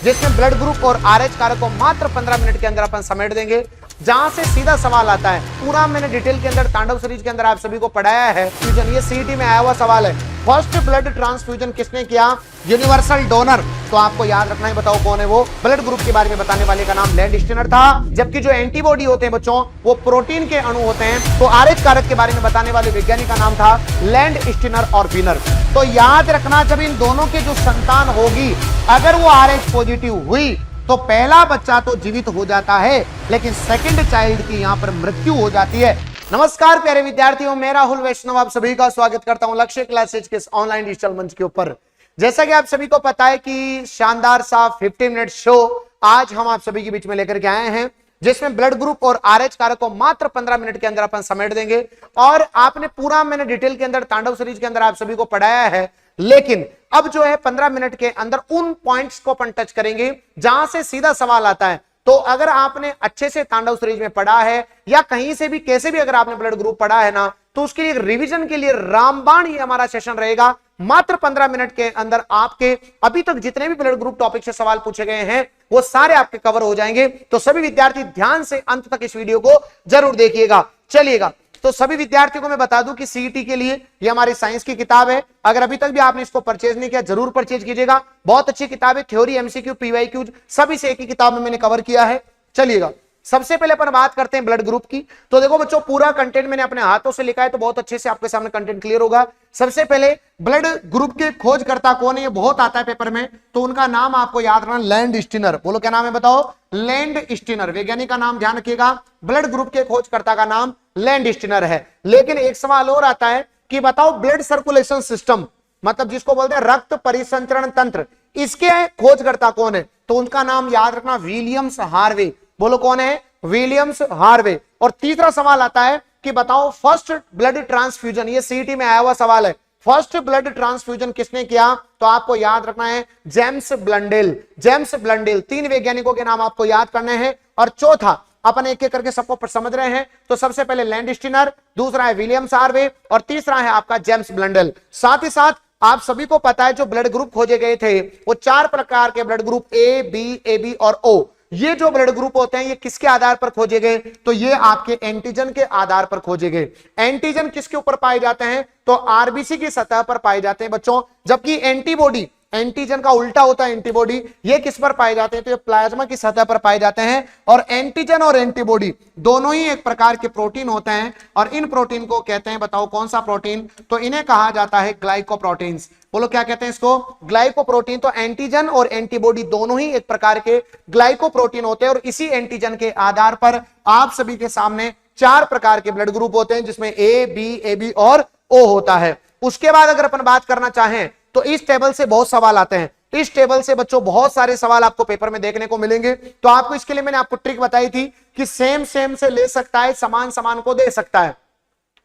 जिसमें blood group और RH कारक को मात्र 15 मिनट के अंदर अपन समेट देंगे। जहां से सीधा सवाल आता है, पूरा मैंने डिटेल के अंदर तांडव सीरीज के अंदर आप सभी को पढ़ाया है। फ्यूजन, ये सीईटी में आया हुआ सवाल है। फर्स्ट ब्लड ट्रांसफ्यूजन किसने किया? Universal donor. तो आपको याद रखना है, बताओ कौन है वो? ब्लड ग्रुप के बारे में बताने वाले का नाम लैंड स्टीनर था। जबकि जो एंटीबॉडी होते हैं बच्चों, वो प्रोटीन के अणु होते हैं। तो आरएच कारक के बारे में बताने वाले वैज्ञानिक का नाम था लैंड स्टीनर और विनर। तो याद रखना, जब इन दोनों की जो संतान होगी, अगर वो आरएच पॉजिटिव हुई तो पहला बच्चा तो जीवित हो जाता है, लेकिन सेकंड चाइल्ड की यहां पर मृत्यु हो जाती है। नमस्कार प्यारे विद्यार्थियों, मैं राहुल वैष्णव आप सभी का स्वागत करता हूं लक्ष्य क्लासेज के ऑनलाइन डिजिटल मंच के ऊपर। जैसा कि आप सभी को पता है कि शानदार सा 15 मिनट शो आज हम आप सभी के बीच में लेकर के आए हैं, जिसमें ब्लड ग्रुप और आरएच कारक को मात्र 15 मिनट के अंदर अपन समेट देंगे। और आपने पूरा मैंने डिटेल के अंदर तांडव सीरीज के अंदर आप सभी को पढ़ाया है, लेकिन अब जो है 15 मिनट के अंदर उन पॉइंट्स को अपन टच करेंगे जहां से सीधा सवाल आता है। तो अगर आपने अच्छे से तांडव सीरीज में पढ़ा है या कहीं से भी कैसे भी अगर आपने ब्लड ग्रुप पढ़ा है ना, तो उसके लिए रिवीजन के लिए रामबाण ही हमारा सेशन रहेगा। मात्र 15 मिनट के अंदर आपके अभी तक जितने भी ब्लड ग्रुप टॉपिक से सवाल पूछे गए हैं वो सारे आपके कवर हो जाएंगे। तो सभी विद्यार्थी ध्यान से अंत तक इस वीडियो को जरूर देखिएगा। चलिएगा, तो सभी विद्यार्थियों को मैं बता दूं कि सीईटी के लिए ये हमारी साइंस की किताब है। अगर अभी तक भी आपने इसको परचेज नहीं किया, जरूर परचेज कीजिएगा। बहुत अच्छी किताब है, थ्योरी, एमसीक्यू, पीवाईक्यू सभी से एक ही किताब में मैंने कवर किया है। चलिएगा, सबसे पहले अपन बात करते हैं ब्लड ग्रुप की। तो देखो बच्चों, पूरा कंटेंट मैंने अपने हाथों से लिखा है, तो बहुत अच्छे से आपके सामने कंटेंट क्लियर होगा। सबसे पहले ब्लड ग्रुप के खोजकर्ता कौन है, ये बहुत आता है पेपर में, तो उनका नाम आपको याद रखना, लैंड स्टीनर। बोलो क्या नाम है, बताओ? Land Steiner. वैज्ञानिक का नाम ध्यान रखिएगा, ब्लड ग्रुप के खोजकर्ता का नाम लैंड स्टीनर है। लेकिन एक सवाल और आता है कि बताओ ब्लड सर्कुलेशन सिस्टम, मतलब जिसको बोलते हैं रक्त परिसंचरण तंत्र, इसके खोजकर्ता कौन है? तो उनका नाम याद रखना, विलियम्स हार्वे। बोलो कौन है? Williams Harvey. और तीसरा सवाल आता है कि बताओ फर्स्ट ब्लड ट्रांसफ्यूजन, ये सीईटी में आया हुआ सवाल है, फर्स्ट ब्लड ट्रांसफ्यूजन किसने किया? तो आपको याद रखना है जेम्स ब्लंडेल। जेम्स ब्लंडेल, 3 वैज्ञानिकों के नाम आपको याद करने हैं। और चौथा अपन एक एक करके सबको समझ रहे हैं। तो सबसे पहले लैंड स्टीनर, दूसरा है विलियम्स हार्वे और तीसरा है आपका जेम्स ब्लंडेल। साथ ही साथ आप सभी को पता है जो ब्लड ग्रुप खोजे गए थे वो 4 प्रकार के ब्लड ग्रुप, ए, बी, एबी और ओ। ये जो ब्लड ग्रुप होते हैं ये किसके आधार पर खोजे गए? तो ये आपके एंटीजन के आधार पर खोजे गए। एंटीजन किसके ऊपर पाए जाते हैं? तो आरबीसी की सतह पर पाए जाते हैं बच्चों। जबकि एंटीबॉडी, एंटीजन का उल्टा होता है एंटीबॉडी, ये किस पर पाए जाते हैं? तो ये प्लाज्मा की सतह पर पाए जाते हैं। और एंटीजन और एंटीबॉडी दोनों ही एक प्रकार के प्रोटीन होते हैं, और इन प्रोटीन को कहते हैं, बताओ कौन सा प्रोटीन? तो इन्हें कहा जाता है ग्लाइकोप्रोटीन्स। बोलो क्या कहते हैं इसको? ग्लाइकोप्रोटीन। तो एंटीजन और एंटीबॉडी दोनों ही एक प्रकार के ग्लाइकोप्रोटीन होते हैं, और इसी एंटीजन के आधार पर आप सभी के सामने 4 प्रकार के ब्लड ग्रुप होते हैं, जिसमें ए, बी, एबी और ओ होता है। उसके बाद अगर अपन बात करना चाहें तो इस टेबल से बहुत सवाल आते हैं। इस टेबल से बच्चों बहुत सारे सवाल आपको पेपर में देखने को मिलेंगे। तो आपको इसके लिए मैंने आपको ट्रिक बताई थी कि सेम से ले सकता है, समान समान को दे सकता है,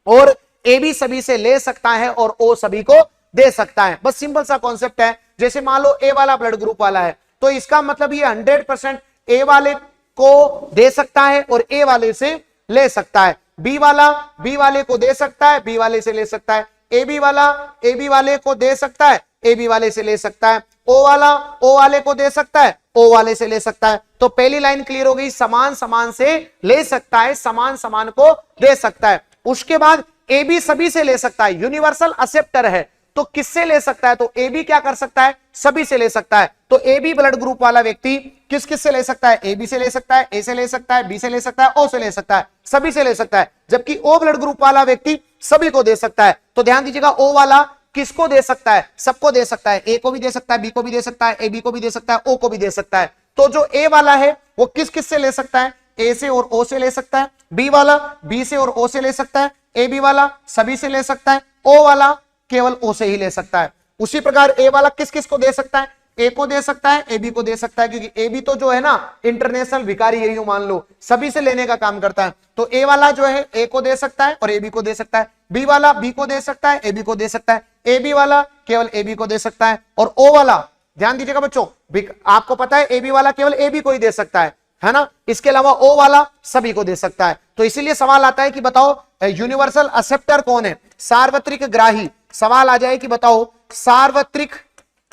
और ए भी सभी से ले सकता है और ओ सभी को दे सकता है। बस सिंपल सा कॉन्सेप्ट है। जैसे मान लो ए वाला ब्लड ग्रुप वाला है, तो इसका मतलब ये 100% ए वाले को दे सकता है और ए वाले से ले सकता है। बी वाला बी वाले को दे सकता है, बी वाले से ले सकता है। ए बी वाला ए बी वाले को दे सकता है, ए बी वाले से ले सकता है। ओ वाला ओ वाले को दे सकता है, ओ वाले से ले सकता है। तो पहली लाइन क्लियर हो गई, समान समान से ले सकता है, समान समान को दे सकता है। उसके बाद ए बी सभी से ले सकता है, यूनिवर्सल एक्सेप्टर है। तो किससे ले सकता है? तो ए बी क्या कर सकता है? सभी से ले सकता है। तो ए बी ब्लड ग्रुप वाला व्यक्ति किस किस से ले सकता है? ए बी से ले सकता है, ए से ले सकता है, बी से ले सकता है, ओ से ले सकता है, सभी से ले सकता है। जबकि ओ ब्लड ग्रुप वाला व्यक्ति सभी को दे सकता है। तो ध्यान दीजिएगा, ओ वाला किसको दे सकता है? सबको दे सकता है। ए को भी दे सकता है, बी को भी दे सकता है, ए बी को भी दे सकता है, ओ को भी दे सकता है। तो जो ए वाला है वो किस किस से ले सकता है? ए से और ओ से ले सकता है। बी वाला बी से और ओ से ले सकता है। ए बी वाला सभी से ले सकता है। ओ वाला केवल ओ से ही ले सकता है। उसी प्रकार ए वाला किस किस को दे सकता है? ए को दे सकता है, ए बी को दे सकता है, क्योंकि ए बी तो जो है ना इंटरनेशनल भिखारी है, यूं मान लो, सभी से लेने का काम करता है। तो ए वाला जो है ए को दे सकता है और ए बी को दे सकता है। बी वाला बी को दे सकता है, ए बी को दे सकता है। ए बी वाला केवल ए बी को दे सकता है। और ओ वाला, ध्यान दीजिएगा बच्चों, आपको पता है ए बी वाला केवल ए बी को ही दे सकता है ना, इसके अलावा ओ वाला सभी को दे सकता है। तो इसीलिए सवाल आता है कि बताओ यूनिवर्सल एक्सेप्टर कौन है? सार्वत्रिक ग्राही। सवाल आ जाए कि बताओ सार्वत्रिक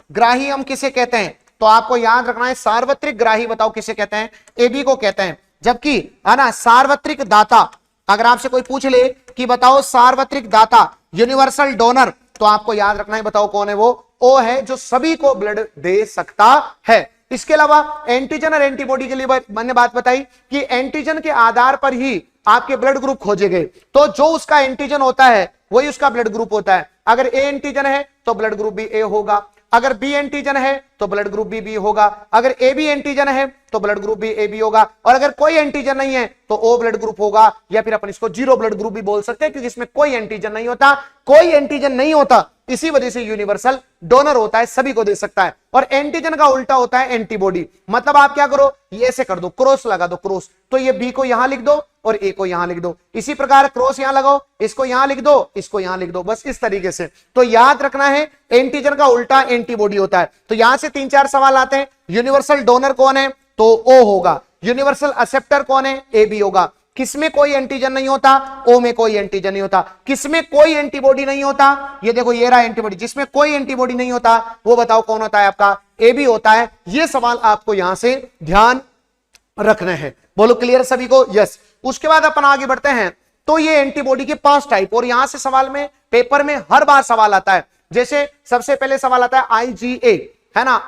ग्राही हम किसे कहते हैं? तो तो आपको याद रखना है सार्वत्रिक ग्राही बताओ किसे कहते हैं, एबी को कहते हैं। जबकि है ना सार्वत्रिक दाता, अगर आपसे कोई पूछ ले कि बताओ सार्वत्रिक दाता यूनिवर्सल डोनर, तो आपको याद रखना है बताओ कौन है, वो ओ है जो सभी को ब्लड दे सकता है। इसके अलावा एंटीजन और एंटीबॉडी के लिए मैंने बात बताई कि एंटीजन के आधार पर ही आपके ब्लड ग्रुप खोजे गए, तो जो उसका एंटीजन होता है वही उसका ब्लड ग्रुप होता है। अगर ए एंटीजन है तो ब्लड ग्रुप भी ए होगा, अगर बी एंटीजन है तो ब्लड ग्रुप भी बी होगा, अगर ए बी एंटीजन है तो ब्लड ग्रुप भी ए बी होगा, और अगर कोई एंटीजन नहीं है तो ओ ब्लड ग्रुप होगा, या फिर अपन इसको जीरो ब्लड ग्रुप भी बोल सकते हैं क्योंकि इसमें कोई एंटीजन नहीं होता। कोई एंटीजन नहीं होता इसी वजह से यूनिवर्सल डोनर होता है, सभी को दे सकता है। और एंटीजन का उल्टा होता है एंटीबॉडी, मतलब आप क्या करो, ये ऐसे कर दो, क्रॉस लगा दो, क्रॉस, तो ये बी को यहां लिख दो और ए को यहां लिख दो, इसी प्रकार क्रॉस यहां लगाओ, इसको यहां लिख दो, इसको यहां लिख दो, बस इस तरीके से। तो याद रखना है एंटीजन का उल्टा एंटीबॉडी होता है। तो यहां से 3-4 सवाल आते हैं। यूनिवर्सल डोनर कौन है, तो ओ होगा। यूनिवर्सल एक्सेप्टर कौन है, ए बी होगा। किसमें कोई एंटीजन नहीं होता, ओ में कोई एंटीजन नहीं होता। किसमें कोई एंटीबॉडी नहीं होता, ये देखो ये रहा एंटीबॉडी, जिसमें कोई एंटीबॉडी नहीं होता वो बताओ कौन होता है, आपका ए बी होता है। ये सवाल आपको यहां से ध्यान रखने हैं। बोलो क्लियर सभी को, यस। उसके बाद अपन आगे बढ़ते हैं। तो ये एंटीबॉडी के 5 टाइप, और यहां से सवाल में पेपर में हर बार सवाल आता है। जैसे सबसे पहले सवाल आता है IgA, है ना,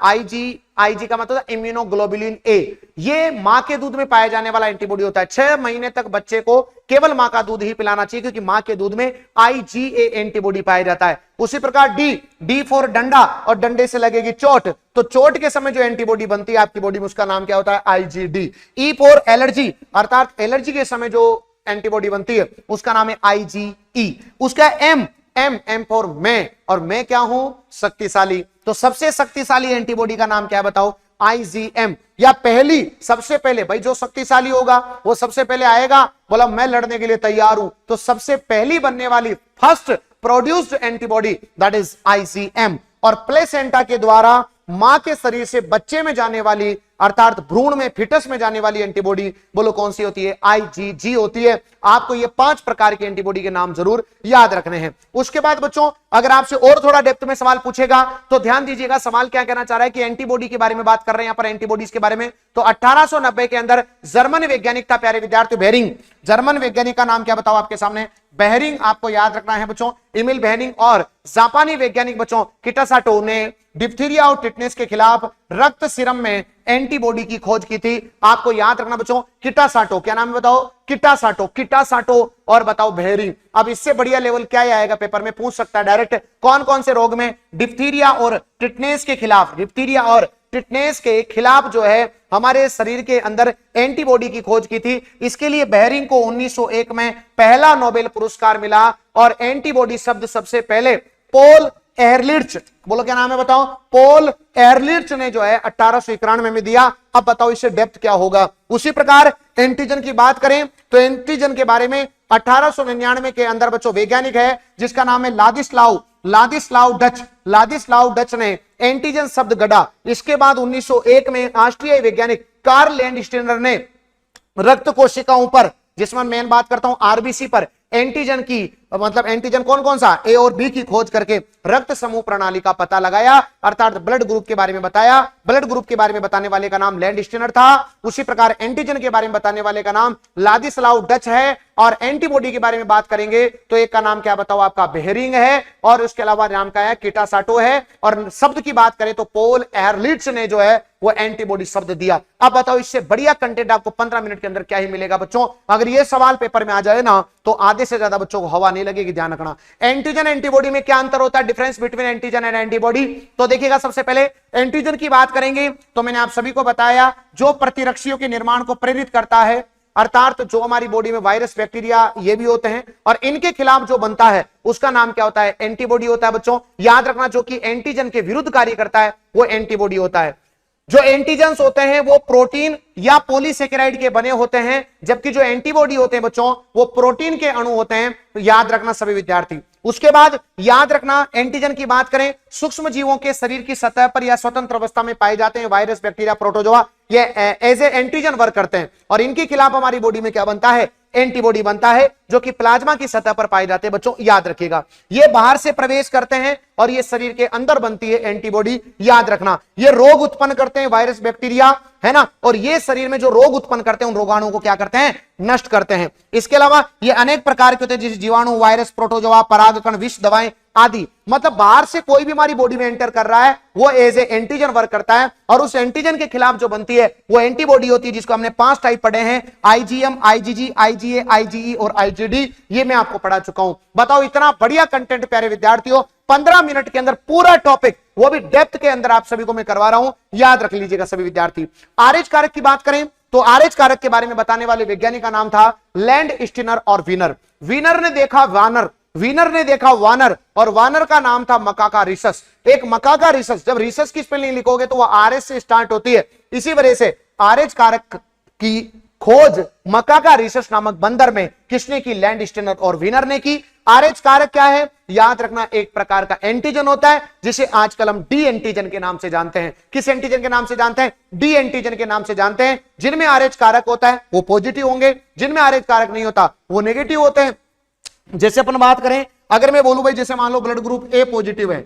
IG का मतलब इम्यूनोग्लोबुलिन ए। ये मां के दूध में पाया जाने वाला एंटीबॉडी होता है। 6 महीने तक बच्चे को केवल मां का दूध ही पिलाना चाहिए क्योंकि मां के दूध में IgA एंटीबॉडी पाया जाता है। उसी प्रकार डी फॉर डंडा, और डंडे से लगेगी चोट, तो चोट के समय जो एंटीबॉडी बनती है आपकी बॉडी में उसका नाम क्या होता है, IgD। ई फॉर एलर्जी, अर्थात एलर्जी के समय जो एंटीबॉडी बनती है उसका नाम है IgE। उसका एम फॉर मैं, और मैं क्या हूं, शक्तिशाली। तो सबसे शक्तिशाली एंटीबॉडी का नाम क्या है बताओ, IgM। या पहली, सबसे पहले भाई जो शक्तिशाली होगा वो सबसे पहले आएगा, बोला मैं लड़ने के लिए तैयार हूं, तो सबसे पहली बनने वाली first produced antibody that is IgM। और प्लेसेंटा के द्वारा मां के शरीर से बच्चे में जाने वाली, अर्थात भ्रूण में, फिटस में जाने वाली एंटीबॉडी बोलो कौन सी होती है, IgG होती है। आपको ये 5 प्रकार की एंटीबॉडी के नाम जरूर याद रखने हैं। उसके बाद बच्चों अगर आपसे और थोड़ा डेप्थ में सवाल पूछेगा तो ध्यान दीजिएगा, सवाल क्या कहना चाह रहा है कि एंटीबॉडी के बारे में बात कर रहे हैं यहां पर, एंटीबॉडीज के बारे में। तो 1890 के अंदर जर्मन वैज्ञानिक था, प्यारे विद्यार्थी, बेरिंग। जर्मन वैज्ञानिक का नाम क्या बताओ आपके सामने, बेहरिंग, आपको याद रखना है बच्चों, इमिल बेहरिंग। और जापानी वैज्ञानिक बच्चों किटासाटो ने डिप्थीरिया और टिटनेस के खिलाफ रक्त सीरम में एंटीबॉडी की खोज की थी। आपको याद रखना बच्चों, किटासाटो, क्या नाम है बताओ, किटासाटो और बताओ बेहरिंग। अब इससे बढ़िया लेवल क्या आएगा, पेपर में पूछ सकता है डायरेक्ट, कौन कौन से रोग में डिप्थीरिया और टिटनेस के खिलाफ, डिप्थीरिया और टिटनेस के खिलाफ जो है हमारे शरीर के अंदर एंटीबॉडी की खोज की थी। इसके लिए बेहरिंग को 1901 में पहला नोबेल पुरस्कार मिला। और एंटीबॉडी शब्द सबसे पहले पोल एहरलिच, बोलो क्या नाम है बताओ, पोल एहरलिच ने जो है 1891 में दिया। अब बताओ इससे डेप्थ क्या होगा। उसी प्रकार एंटीजन की बात करें तो एंटीजन के बारे में 1899 के अंदर बच्चों वैज्ञानिक है जिसका नाम है लादिस्लाव डच ने एंटीजन शब्द गढ़ा। इसके बाद 1901 में ऑस्ट्रियाई वैज्ञानिक कार्ल लैंडस्टीनर ने रक्त कोशिकाओं पर, जिसमें मैं बात करता हूं आरबीसी पर, एंटीजन की, मतलब एंटीजन कौन कौन सा, ए और बी की खोज करके रक्त समूह प्रणाली का पता लगाया, अर्थात ब्लड ग्रुप के बारे में बताया। ब्लड ग्रुप के बारे में बताने वाले का नाम लैंडस्टीनर था। उसी प्रकार एंटीजन के बारे में बताने वाले का नाम लादिस्लाव डच है। और एंटीबॉडी के बारे में बात करेंगे तो एक का नाम क्या बताओ आपका बेहरिंग है, और उसके अलावा नाम का है किटासाटो है। और शब्द की बात करें तो पोल एहरलिच ने जो है वो एंटीबॉडी शब्द दिया। अब बताओ इससे बढ़िया कंटेंट आपको 15 मिनट के अंदर क्या ही मिलेगा बच्चों। अगर ये सवाल पेपर में आ जाए ना तो आधे से ज्यादा बच्चों को हवा नहीं लगेगी, ध्यान रखना। एंटीजन एंटीबॉडी में क्या अंतर होता है, difference between antigen and antibody. तो देखिएगा, सबसे पहले एंटीजन की बात करेंगे तो मैंने आप सभी को बताया जो प्रतिरक्षियों के निर्माण को प्रेरित करता है, अर्थात जो हमारी बॉडी में वायरस, बैक्टीरिया ये भी होते हैं, और इनके खिलाफ जो बनता है उसका नाम क्या होता है, एंटीबॉडी होता है बच्चों। याद रखना, जो कि एंटीजन के विरुद्ध कार्य करता है वो एंटीबॉडी होता है। जो एंटीजेंस होते हैं वो प्रोटीन या पॉलीसेकेराइड के बने होते हैं, जबकि जो एंटीबॉडी होते हैं बच्चों वो प्रोटीन के अणु होते हैं। तो याद रखना सभी विद्यार्थी। उसके बाद याद रखना, एंटीजन की बात करें, सूक्ष्म जीवों के शरीर की सतह पर या स्वतंत्र अवस्था में पाए जाते हैं। वायरस, बैक्टीरिया, प्रोटोजोआ ये एज ए एंटीजन वर्क करते हैं, और इनके खिलाफ हमारी बॉडी में क्या बनता है, एंटीबॉडी बनता है जो कि प्लाज्मा की सतह पर पाए जाते हैं। बच्चों याद रखिएगा, ये बाहर से प्रवेश करते हैं और ये शरीर के अंदर बनती है एंटीबॉडी, याद रखना। ये रोग उत्पन्न करते हैं, वायरस बैक्टीरिया, है ना, और ये शरीर में जो रोग उत्पन्न करते हैं उन रोगाणुओं को क्या करते हैं, नष्ट करते हैं। इसके अलावा ये अनेक प्रकार के होते हैं, जैसे जीवाणु, वायरस, प्रोटोजोआ, परागकण, विष, दवाएं आदि। मतलब बाहर से कोई भी हमारी बॉडी में एंटर कर रहा है वो एज ए एंटीजन वर्क करता है और उस एंटीजन के खिलाफ जो बनती है वो एंटीबॉडी होती है, जिसको हमने 5 टाइप पढ़े हैं, आईजीएम, आईजीजी, आईजीए, आईजीई और आईजीडी। ये मैं आपको पढ़ा चुका हूं। बताओ इतना बढ़िया कंटेंट प्यारे विद्यार्थियों, 15 मिनट के अंदर पूरा टॉपिक, वो भी डेप्थ के अंदर आप सभी को मैं करवा रहा हूं, याद रख लीजिएगा सभी विद्यार्थी। आरएच कारक की बात करें तो आरएच कारक के बारे में बताने वाले वैज्ञानिक का नाम था लैंड स्टिनर और वीनर। वीनर ने देखा वानर, वीनर ने देखा वानर, और वानर का नाम था मकाका रिसस। एक मकाका रिसस, जब रिसस की स्पेलिंग लिखोगे तो वह आरएच से स्टार्ट होती है, इसी वजह से आरएच कारक की खोज मकाका रिसस नामक बंदर में किसने की, लैंड स्टिनर और वीनर ने की। आरएच कारक क्या है, याद रखना, एक प्रकार का एंटीजन होता है जिसे आजकल हम डी एंटीजन के नाम से जानते हैं। किस एंटीजन के नाम से जानते हैं, डी एंटीजन के नाम से जानते हैं। जिनमें आरएच कारक होता है वो पॉजिटिव होंगे, जिनमें आरएच कारक नहीं होता वो नेगेटिव होते हैं। जैसे अपन बात करें, अगर मैं बोलूं भाई जैसे मान low blood group A positive है,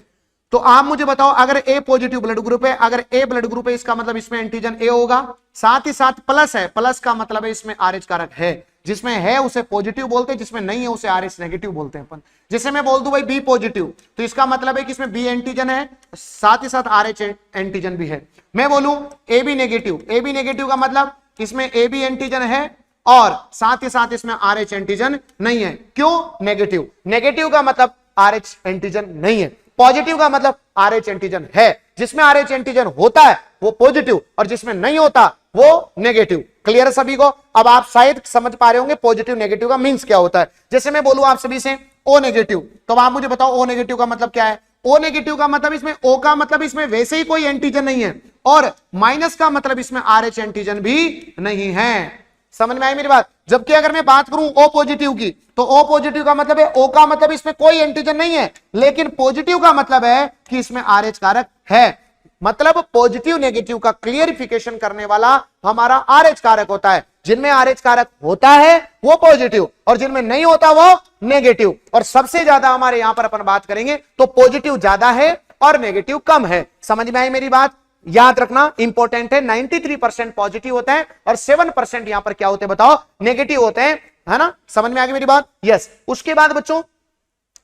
तो आप मुझे बताओ अगर ए पॉजिटिव ब्लड ग्रुप है, अगर ए ब्लड ग्रुप है इसका मतलब इसमें एंटीजन ए होगा, साथ ही साथ प्लस है, प्लस का मतलब है इसमें आरएच कारक है। जिसमें है उसे पॉजिटिव बोलते हैं, जिसमें नहीं है उसे आरएच नेगेटिव बोलते हैं अपन। जैसे मैं बोल दूं भाई बी पॉजिटिव, तो इसका मतलब है कि इसमें बी एंटीजन है, साथ ही साथ आरएच एंटीजन भी है। मैं बोलूं A B negative, A B negative का मतलब इसमें ए बी एंटीजन है और साथ ही साथ इसमें आरएच एंटीजन नहीं है। क्यों नेगेटिव, नेगेटिव का मतलब आरएच एंटीजन नहीं है, पॉजिटिव का मतलब आरएच एंटीजन है। जिसमें आरएच एंटीजन होता है वो पॉजिटिव और जिसमें नहीं होता वो नेगेटिव। क्लियर है सभी को? अब आप शायद समझ पा रहे होंगे पॉजिटिव नेगेटिव का मींस क्या होता है। जैसे मैं बोलूं आप सभी से ओ नेगेटिव, तो आप मुझे बताओ ओ नेगेटिव का मतलब क्या है। ओ नेगेटिव का मतलब इसमें ओ का मतलब इसमें वैसे ही कोई एंटीजन नहीं है, और माइनस का मतलब इसमें आरएच एंटीजन भी नहीं है। समझ में आई मेरी बात? जबकि अगर मैं बात करूं ओ पॉजिटिव की, तो ओ पॉजिटिव का मतलब है ओ का मतलब इसमें कोई एंटीजन नहीं है, लेकिन पॉजिटिव का मतलब है कि इसमें आरएच कारक है। मतलब पॉजिटिव नेगेटिव का क्लियरिफिकेशन करने वाला हमारा आरएच कारक होता है। जिनमें आरएच कारक होता है वो पॉजिटिव और जिनमें नहीं होता वो नेगेटिव। और सबसे ज्यादा हमारे यहां पर अपन बात करेंगे तो पॉजिटिव ज्यादा है और नेगेटिव कम है। समझ में आई मेरी बात? याद रखना इंपॉर्टेंट है। 93% पॉजिटिव होते हैं और 7% यहां पर क्या होते हैं बताओ, नेगेटिव होते हैं, है ना? समझ में आ गई मेरी बात? यस। उसके बाद बच्चों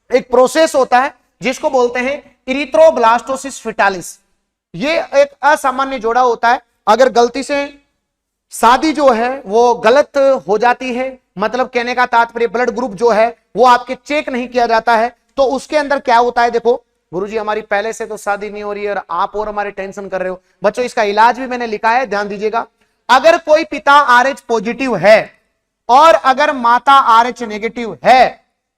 एक प्रोसेस होता है जिसको बोलते हैं इरिथ्रोब्लास्टोसिस फिटालिस। ये एक असामान्य जोड़ा होता है। अगर गलती से शादी जो है वो गलत हो जाती है, मतलब कहने का तात्पर्य ब्लड ग्रुप जो है वो आपके चेक नहीं किया जाता है, तो उसके अंदर क्या होता है, देखो गुरुजी हमारी पहले से तो शादी नहीं हो रही है और आप और हमारे टेंशन कर रहे हो। बच्चों इसका इलाज भी मैंने लिखा है, ध्यान दीजिएगा। अगर कोई पिता आरएच पॉजिटिव है और अगर माता आरएच नेगेटिव है,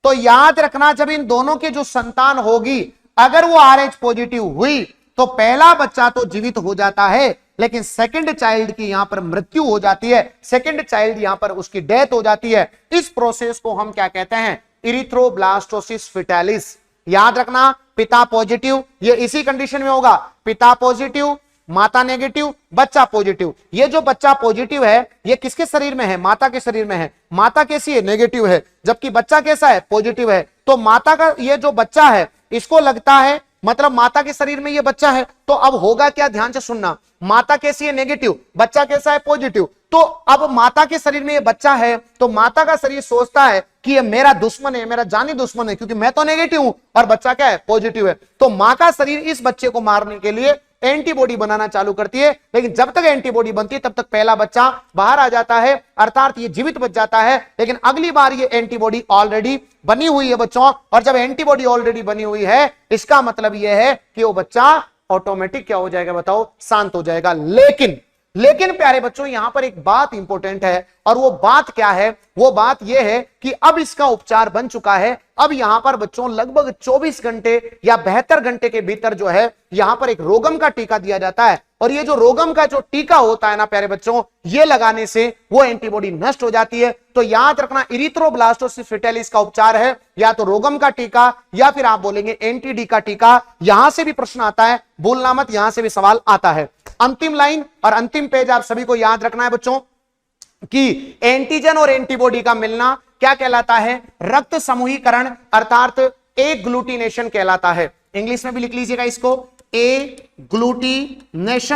तो याद रखना जब इन दोनों के जो संतान होगी अगर वो आरएच पॉजिटिव हुई तो पहला बच्चा तो जीवित हो जाता है, लेकिन सेकंड चाइल्ड की यहां पर मृत्यु हो जाती है, सेकंड चाइल्ड यहां पर उसकी डेथ हो जाती है। इस प्रोसेस को हम क्या कहते हैं, इरिथ्रोब्लास्टोसिस फिटालिस। याद रखना पिता पॉजिटिव, ये इसी कंडीशन में होगा, पिता पॉजिटिव, माता नेगेटिव, बच्चा पॉजिटिव। ये जो बच्चा पॉजिटिव है ये किसके शरीर में है, माता के शरीर में है। माता कैसी है, नेगेटिव है, जबकि बच्चा कैसा है, पॉजिटिव है। तो माता का ये जो बच्चा है इसको लगता है, मतलब माता के शरीर में ये बच्चा है, तो अब होगा क्या, ध्यान से सुनना। माता कैसी है, नेगेटिव, बच्चा कैसा है, पॉजिटिव। तो अब माता के शरीर में ये बच्चा है तो माता का शरीर सोचता है कि ये मेरा दुश्मन है, मेरा जानी दुश्मन है, क्योंकि मैं तो नेगेटिव हूं और बच्चा क्या है, पॉजिटिव है। तो मां का शरीर इस बच्चे को मारने के लिए एंटीबॉडी बनाना चालू करती है, लेकिन जब तक एंटीबॉडी बनती है तब तक पहला बच्चा बाहर आ जाता है, अर्थात ये जीवित बच जाता है। लेकिन अगली बार ये एंटीबॉडी ऑलरेडी बनी हुई है बच्चों, और जब एंटीबॉडी ऑलरेडी बनी हुई है इसका मतलब यह है कि वो बच्चा ऑटोमेटिक क्या हो जाएगा बताओ, शांत हो जाएगा। लेकिन प्यारे बच्चों यहां पर एक बात इंपॉर्टेंट है, और वो बात क्या है, वो बात यह है कि अब इसका उपचार बन चुका है। अब यहां पर बच्चों लगभग 24 घंटे या 72 घंटे के भीतर जो है यहां पर एक रोगम का टीका दिया जाता है, और ये जो रोगम का जो टीका होता है ना प्यारे बच्चों, ये लगाने से वो एंटीबॉडी नष्ट हो जाती है। तो याद रखना इरिथ्रोब्लास्टोसिस फिटालिस का उपचार है या तो रोगम का टीका या फिर आप बोलेंगे एंटीडी का टीका। यहां से भी प्रश्न आता है, भूलना मत, यहां से भी सवाल आता है। अंतिम लाइन और अंतिम पेज आप सभी को याद रखना है बच्चों। कि एंटीजन और एंटीबॉडी का मिलना क्या कहलाता है? रक्त समूहीकरण अर्थात एग्लूटिनेशन कहलाता है। इंग्लिश में भी लिख लीजिएगा इसको, एग्लूटिनेशन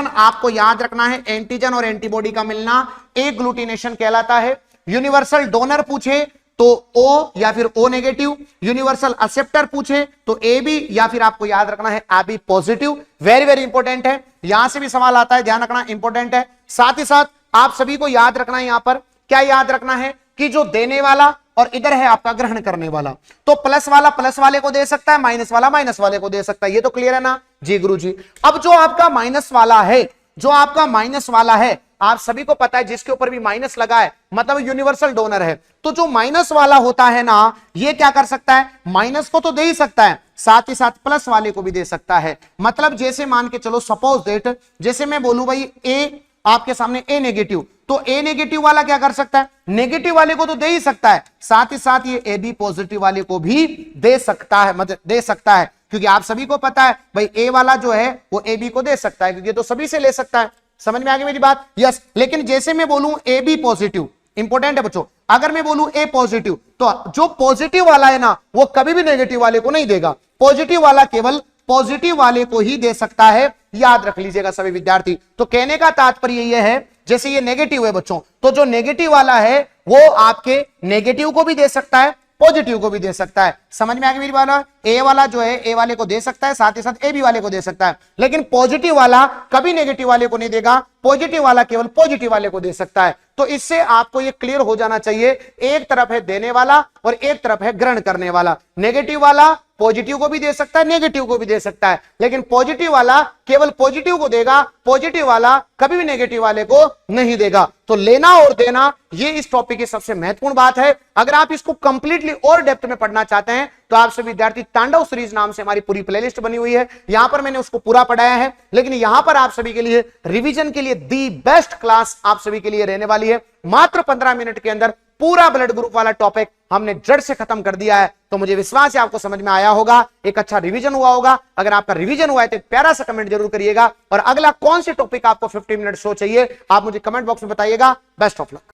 आपको याद रखना है। एंटीजन और एंटीबॉडी का मिलना एग्लूटिनेशन कहलाता है। यूनिवर्सल डोनर पूछे तो ओ या फिर ओ नेगेटिव, यूनिवर्सल एक्सेप्टर पूछे तो ए बी या फिर आपको याद रखना है A B positive. Very very important है, यहां से भी सवाल आता है, ध्यान रखना, इंपॉर्टेंट है। साथ ही साथ आप सभी को याद रखना है, यहां पर क्या याद रखना है कि जो देने वाला और इधर है आपका ग्रहण करने वाला, तो प्लस वाला प्लस वाले को दे सकता है, माइनस वाला माइनस वाले को दे सकता है। ये तो क्लियर है ना जी गुरुजी। अब जो आपका माइनस वाला है, जो आपका माइनस वाला है, आप सभी को पता है जिसके ऊपर भी माइनस लगा है मतलब यूनिवर्सल डोनर है। तो जो माइनस वाला होता है ना, ये क्या कर सकता है? माइनस को तो दे ही सकता है, साथ ही साथ प्लस वाले को भी दे सकता है। मतलब जैसे मान के चलो, सपोज दैट जैसे मैं बोलूं भाई ए आपके सामने ए नेगेटिव, तो ए नेगेटिव वाला क्या कर सकता है? नेगेटिव वाले को तो दे ही सकता है, साथ ही साथ ये ए बी पॉजिटिव वाले को भी दे सकता है, मतलब दे सकता है, क्योंकि आप सभी को पता है भाई ए वाला जो है वो ए बी को दे सकता है, क्योंकि तो सभी से ले सकता है। समझ में आ गई मेरी बात? यस। लेकिन जैसे मैं बोलूं ए बी पॉजिटिव, इंपॉर्टेंट है बच्चों, अगर मैं बोलूं ए पॉजिटिव, तो जो पॉजिटिव वाला है ना वो कभी भी नेगेटिव वाले को नहीं देगा, पॉजिटिव वाला केवल पॉजिटिव वाले को ही दे सकता है। याद रख लीजिएगा सभी विद्यार्थी। तो कहने का तात्पर्य यह है, जैसे ये नेगेटिव है बच्चों, तो जो नेगेटिव वाला है वो आपके नेगेटिव को भी दे सकता है, पॉजिटिव को भी दे सकता है। समझ में आ गई मेरी बात? ए वाला जो है ए वाले को दे सकता है, साथ ही साथ ए बी वाले को दे सकता है, लेकिन पॉजिटिव वाला कभी नेगेटिव वाले को नहीं देगा, पॉजिटिव वाला केवल पॉजिटिव वाले को दे सकता है। तो इससे आपको ये क्लियर हो जाना चाहिए, एक तरफ है देने वाला और एक तरफ है ग्रहण करने वाला। नेगेटिव वाला पॉजिटिव को भी दे सकता है, नेगेटिव को भी दे सकता है, लेकिन पॉजिटिव वाला केवल पॉजिटिव को देगा, पॉजिटिव वाला कभी भी नेगेटिव वाले को नहीं देगा। तो लेना और देना ये इस टॉपिक की सबसे महत्वपूर्ण बात है। अगर आप इसको कंप्लीटली और डेप्थ में पढ़ना चाहते हैं तो आप सभी विद्यार्थी तांडव सीरीज नाम से हमारी पूरी प्लेलिस्ट बनी हुई है, यहां पर मैंने उसको पूरा पढ़ाया है। लेकिन यहां पर आप सभी के लिए रिवीजन के लिए दी बेस्ट क्लास आप सभी के लिए रहने वाली है। मात्र 15 मिनट के अंदर पूरा ब्लड ग्रुप वाला टॉपिक हमने जड़ से खत्म कर दिया है। तो मुझे विश्वास है आपको समझ में आया होगा, एक अच्छा रिवीजन हुआ होगा। अगर आपका रिवीजन हुआ है तो प्यारा सा कमेंट जरूर करिएगा, और अगला कौन से टॉपिक आपको 50 मिनट शो चाहिए आप मुझे कमेंट बॉक्स में बताइएगा। Best of luck.